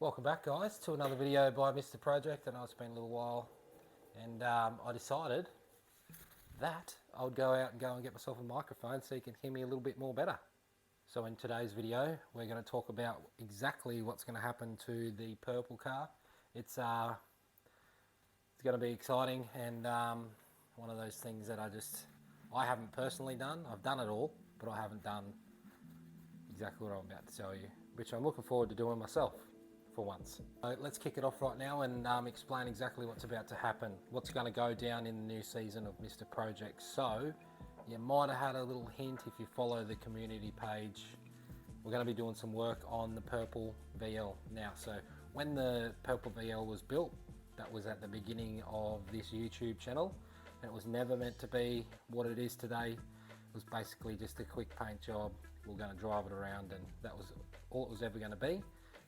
Welcome back, guys, to another video by Mr. Project. I know it's been a little while, and I decided that I would go out and get myself a microphone so you can hear me a little bit more better. So in today's video, we're going to talk about exactly what's going to happen to the purple car. It's going to be exciting, and one of those things that I haven't personally done. I've done it all, but I haven't done exactly what I'm about to tell you, which I'm looking forward to doing myself for once. So let's kick it off right now and explain exactly what's about to happen, what's going to go down in the new season of Mr. Project. So you might have had a little hint if you follow the community page. We're going to be doing some work on the purple VL now. So when the purple VL was built, that was at the beginning of this YouTube channel, and it was never meant to be what it is today. It was basically just a quick paint job. We're going to drive it around, and that was all it was ever going to be.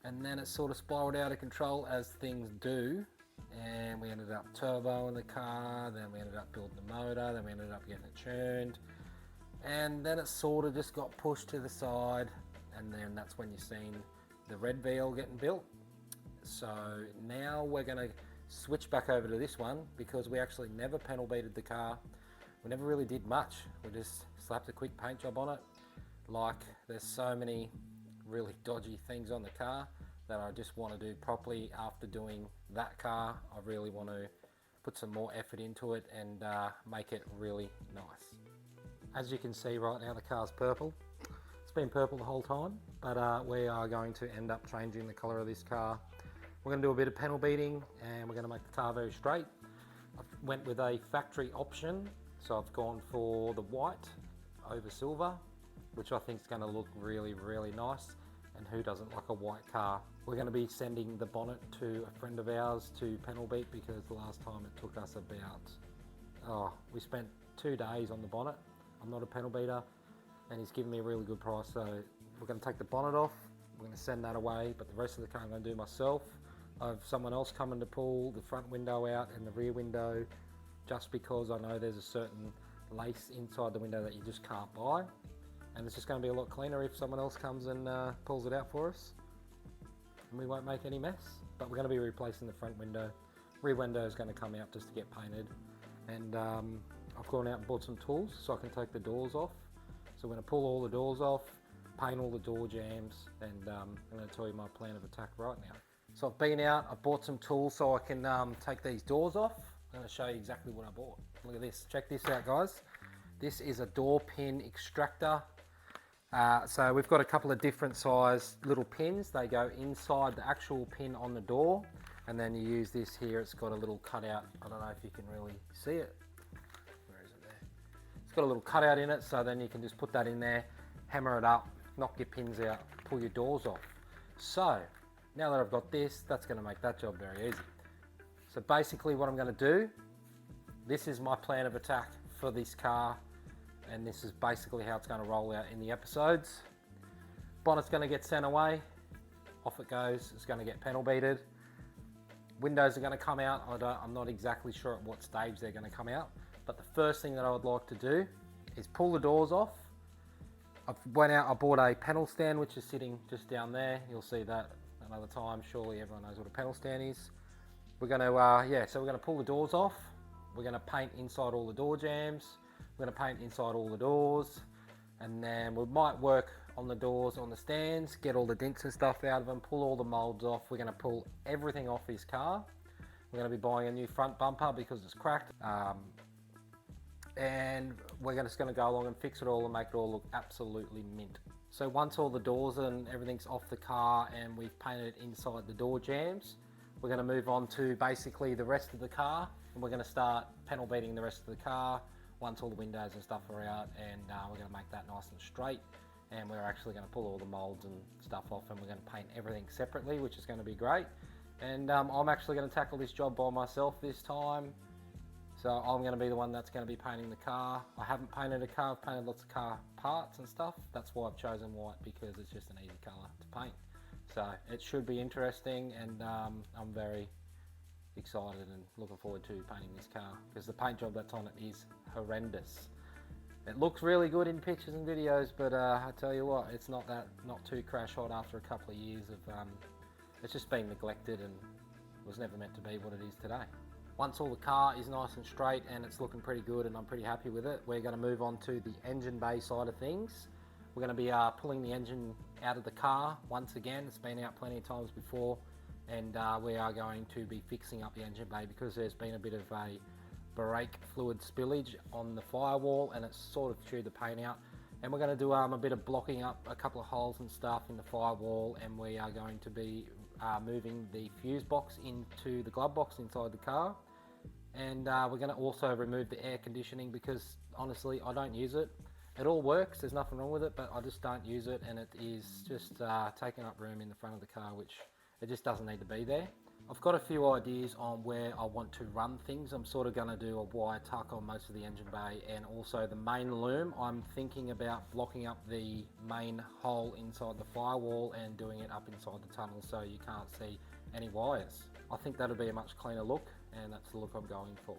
And then it sort of spiraled out of control, as things do, and we ended up turboing the car, then we ended up building the motor, then we ended up getting it churned, and then it sort of just got pushed to the side, and then that's when you've seen the red VL getting built. So now we're going to switch back over to this one, because we actually never panel beaded the car. We never really did much. We just slapped a quick paint job on it. Like, there's so many really dodgy things on the car that I just want to do properly. After doing that car, I really want to put some more effort into it and make it really nice. As you can see right now, the car's purple. It's been purple the whole time, but we are going to end up changing the color of this car. We're going to do a bit of panel beating, and we're going to make the car very straight. I went with a factory option, so I've gone for the white over silver, which I think is going to look really, really nice. And who doesn't like a white car? We're going to be sending the bonnet to a friend of ours to panel beat, because the last time it took us about, we spent 2 days on the bonnet. I'm not a panel beater, and he's given me a really good price. So we're going to take the bonnet off, we're going to send that away, but the rest of the car I'm going to do myself. I have someone else coming to pull the front window out and the rear window, just because I know there's a certain lace inside the window that you just can't buy. And it's just going to be a lot cleaner if someone else comes and pulls it out for us, and we won't make any mess. But we're going to be replacing the front window. Rear window is going to come out just to get painted, and I've gone out and bought some tools so I can take the doors off. So we're going to pull all the doors off, paint all the door jambs, and I'm going to tell you my plan of attack right now. So I've been out, I've bought some tools so I can take these doors off. I'm going to show you exactly what I bought. Look at this, check this out, guys. This is a door pin extractor. So we've got a couple of different size little pins. They go inside the actual pin on the door, and then you use this here. It's got a little cutout. I don't know if you can really see it. Where is it there? It's got a little cutout in it, so then you can just put that in there, hammer it up, knock your pins out, pull your doors off. So now that I've got this, that's going to make that job very easy. So basically what I'm going to do, this is my plan of attack for this car. And this is basically how it's going to roll out in the episodes. Bonnet's going to get sent away, off it goes, it's going to get panel beaded. Windows are going to come out. I'm not exactly sure at what stage they're going to come out, but the first thing that I would like to do is pull the doors off. I went out, I bought a panel stand, which is sitting just down there. You'll see that another time. Surely everyone knows what a panel stand is. We're going to, so we're going to pull the doors off. We're going to paint inside all the door jambs. We're going to paint inside all the doors, and then we might work on the doors on the stands, get all the dents and stuff out of them, pull all the molds off. We're going to pull everything off this car. We're going to be buying a new front bumper because it's cracked, and we're just going to go along and fix it all and make it all look absolutely mint. So once all the doors and everything's off the car and we've painted inside the door jambs, we're going to move on to basically the rest of the car, and we're going to start panel beating the rest of the car once all the windows and stuff are out, and we're going to make that nice and straight, and we're actually going to pull all the molds and stuff off, and we're going to paint everything separately, which is going to be great. And I'm actually going to tackle this job by myself this time, so I'm going to be the one that's going to be painting the car. I haven't painted a car, I've painted lots of car parts and stuff. That's why I've chosen white, because it's just an easy colour to paint. So it should be interesting, and I'm very excited and looking forward to painting this car, because the paint job that's on it is horrendous. It looks really good in pictures and videos, but I tell you what, it's not too crash hot after a couple of years of it's just been neglected and was never meant to be what it is today. Once all the car is nice and straight and it's looking pretty good and I'm pretty happy with it, we're going to move on to the engine bay side of things. We're going to be pulling the engine out of the car once again. It's been out plenty of times before, and we are going to be fixing up the engine bay because there's been a bit of a brake fluid spillage on the firewall and it's sort of chewed the paint out. And we're going to do a bit of blocking up a couple of holes and stuff in the firewall, and we are going to be moving the fuse box into the glove box inside the car. And we're going to also remove the air conditioning because honestly I don't use it. It all works, there's nothing wrong with it, but I just don't use it, and it is just taking up room in the front of the car, which it just doesn't need to be there. I've got a few ideas on where I want to run things. I'm sort of going to do a wire tuck on most of the engine bay, and also the main loom. I'm thinking about blocking up the main hole inside the firewall and doing it up inside the tunnel so you can't see any wires. I think that'll be a much cleaner look, and that's the look I'm going for.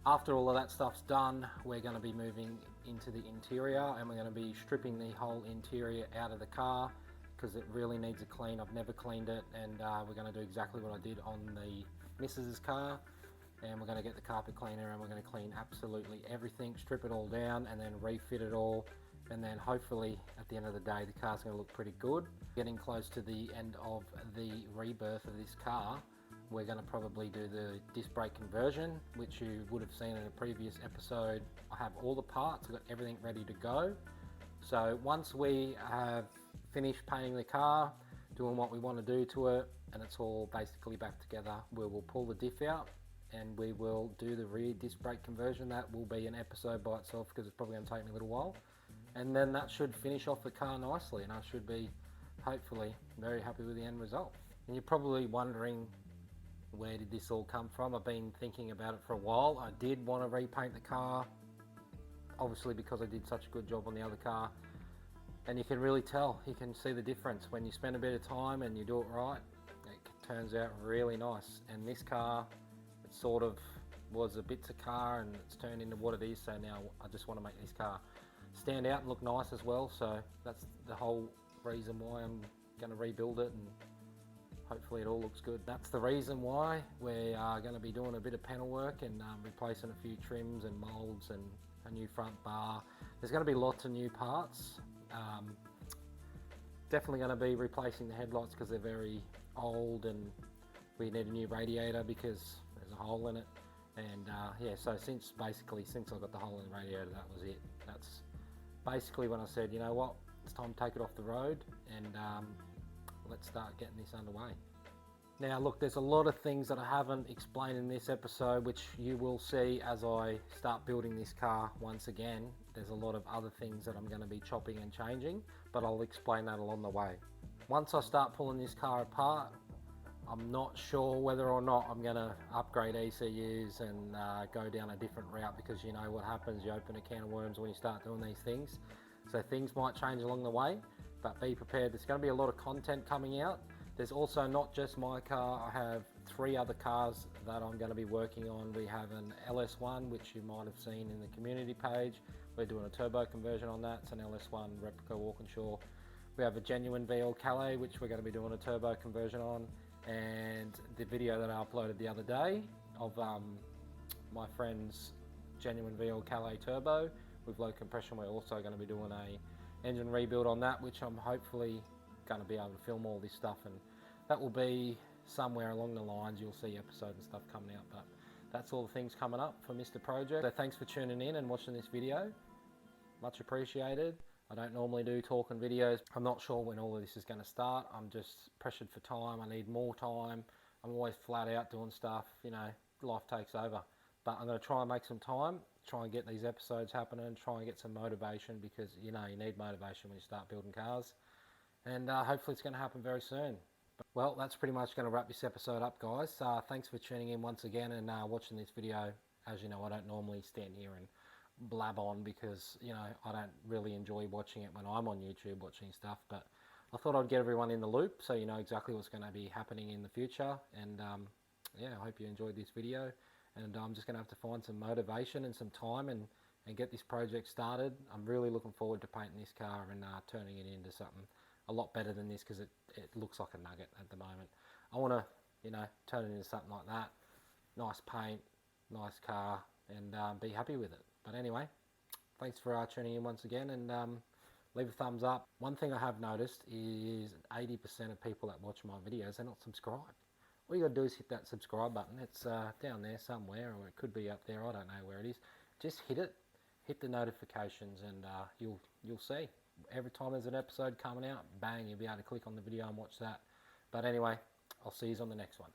After all of that stuff's done, we're going to be moving into the interior, and we're going to be stripping the whole interior out of the car because it really needs a clean. I've never cleaned it, and we're going to do exactly what I did on the missus's car, and we're going to get the carpet cleaner and we're going to clean absolutely everything, strip it all down and then refit it all, and then hopefully at the end of the day the car's going to look pretty good. Getting close to the end of the rebirth of this car, we're going to probably do the disc brake conversion, which you would have seen in a previous episode. I have all the parts, I've got everything ready to go. So once we have finished painting the car, doing what we want to do to it, and it's all basically back together, we will pull the diff out and we will do the rear disc brake conversion. That will be an episode by itself because it's probably going to take me a little while. And then that should finish off the car nicely, and I should be hopefully very happy with the end result. And you're probably wondering, where did this all come from? I've been thinking about it for a while. I did want to repaint the car, obviously because I did such a good job on the other car, and you can really tell, you can see the difference when you spend a bit of time and you do it right. It turns out really nice. And this car, it sort of was a bits of car and it's turned into what it is, so now I just want to make this car stand out and look nice as well. So that's the whole reason why I'm going to rebuild it, and hopefully it all looks good. That's the reason why we are going to be doing a bit of panel work and replacing a few trims and moulds and a new front bar. There's going to be lots of new parts. Definitely going to be replacing the headlights because they're very old, and we need a new radiator because there's a hole in it. And yeah, so since I got the hole in the radiator, that was it. That's basically when I said, you know what, it's time to take it off the road and let's start getting this underway. Now look, there's a lot of things that I haven't explained in this episode, which you will see as I start building this car once again. There's a lot of other things that I'm going to be chopping and changing, but I'll explain that along the way. Once I start pulling this car apart, I'm not sure whether or not I'm going to upgrade ECUs and go down a different route, because you know what happens, you open a can of worms when you start doing these things. So things might change along the way, but be prepared. There's going to be a lot of content coming out. There's also not just my car, I have 3 other cars that I'm going to be working on. We have an LS1, which you might have seen in the community page. We're doing a turbo conversion on that. It's an LS1 replica Walkinshaw. We have a genuine VL Calais, which we're going to be doing a turbo conversion on. And the video that I uploaded the other day of my friend's genuine VL Calais turbo with low compression, we're also going to be doing a engine rebuild on that, which I'm hopefully going to be able to film all this stuff, and that will be somewhere along the lines. You'll see episodes and stuff coming out, but that's all the things coming up for Mr. Project. So thanks for tuning in and watching this video. Much appreciated. I don't normally do talking videos. I'm not sure when all of this is going to start. I'm just pressured for time. I need more time. I'm always flat out doing stuff, you know, life takes over. But I'm going to try and make some time, try and get these episodes happening, try and get some motivation, because you know you need motivation when you start building cars. And hopefully it's going to happen very soon. Well, that's pretty much going to wrap this episode up, guys. Thanks for tuning in once again and watching this video. As you know, I don't normally stand here and blab on, because you know I don't really enjoy watching it when I'm on YouTube watching stuff, but I thought I'd get everyone in the loop so you know exactly what's going to be happening in the future. And yeah, I hope you enjoyed this video, and I'm just going to have to find some motivation and some time and get this project started. I'm really looking forward to painting this car and turning it into something a lot better than this because it looks like a nugget at the moment. I want to, you know, turn it into something like that. Nice paint, nice car, and be happy with it. But anyway, thanks for tuning in once again, and leave a thumbs up. One thing I have noticed is 80% of people that watch my videos are not subscribed. All you got to do is hit that subscribe button. It's down there somewhere, or it could be up there. I don't know where it is. Just hit it, hit the notifications, and you'll see. Every time there's an episode coming out, bang, you'll be able to click on the video and watch that. But anyway, I'll see you on the next one.